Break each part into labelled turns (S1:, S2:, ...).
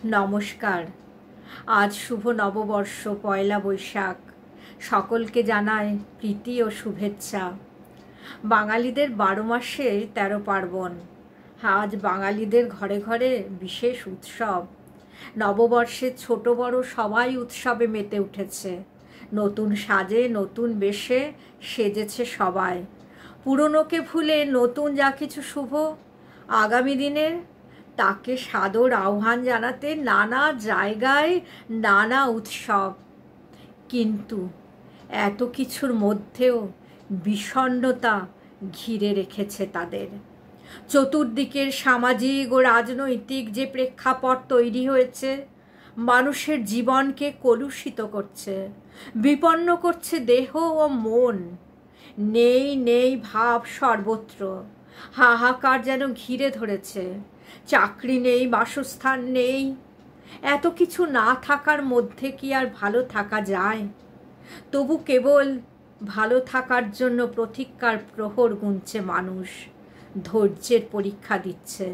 S1: নমস্কার। আজ শুভ নববর্ষ পয়লা বৈশাখ। সকলকে জানাই প্রীতি ও শুভেচ্ছা। বাঙালিদের 12 মাসে 13 পার্বণ। আজ বাঙালিদের ঘরে ঘরে বিশেষ উৎসব। নববর্ষে ছোট বড় সবাই উৎসবে মেতে উঠেছে। নতুন সাজে নতুন বেশে সেজেছে সবাই। পুরনোকে ভুলে নতুন যা কিছু শুভ আগামী দিনের, তাকে সাদর আহ্বান জানাতে নানা জায়গায় নানা উৎসব। কিন্তু এত কিছুর মধ্যেও বিষণ্ণতা ঘিরে রেখেছে তাদের। চতুর্দিকের সামাজিক ও রাজনৈতিক যে প্রেক্ষাপট তৈরি হয়েছে, মানুষের জীবনকে কলুষিত করছে, বিপন্ন করছে দেহ ও মন। নেই নেই ভাব সর্বত্র। হাহাকার যেন ঘিরে ধরেছে। চাকরি নেই, বাসস্থান নেই। এত কিছু না থাকার মধ্যে কি আর ভালো থাকা যায়? তবু কেবল ভালো থাকার জন্য প্রতীক্ষার প্রহর গুনছে মানুষ। ধৈর্যের পরীক্ষা দিচ্ছে।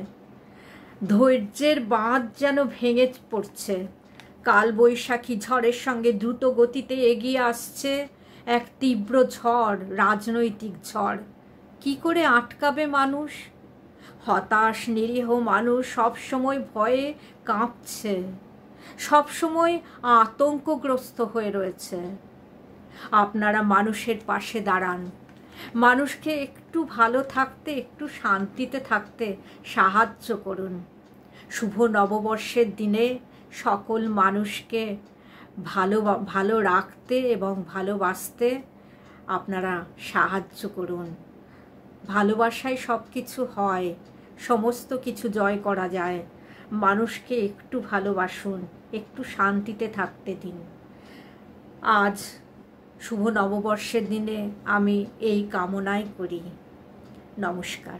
S1: ধৈর্যের বাঁধ যেন ভেঙে পড়ছে। কালবৈশাখী ঝড়ের সঙ্গে দ্রুত গতিতে এগিয়ে আসছে এক তীব্র ঝড়, রাজনৈতিক ঝড়। কি করে আটকাবে মানুষ? হতাশ নিরীহ মানুষ সবসময় ভয়ে কাঁপছে, সবসময় আতঙ্কগ্রস্ত হয়ে রয়েছে। আপনারা মানুষের পাশে দাঁড়ান। মানুষকে একটু ভালো থাকতে, একটু শান্তিতে থাকতে সাহায্য করুন। শুভ নববর্ষের দিনে সকল মানুষকে ভালো রাখতে এবং ভালোবাসতে আপনারা সাহায্য করুন। ভালোবাসায় সব কিছু হয়, সমস্ত কিছু জয় করা যায়। মানুষকে একটু ভালোবাসুন, একটু শান্তিতে থাকতে দিন। আজ শুভ নববর্ষের দিনে আমি এই কামনাই করি। নমস্কার।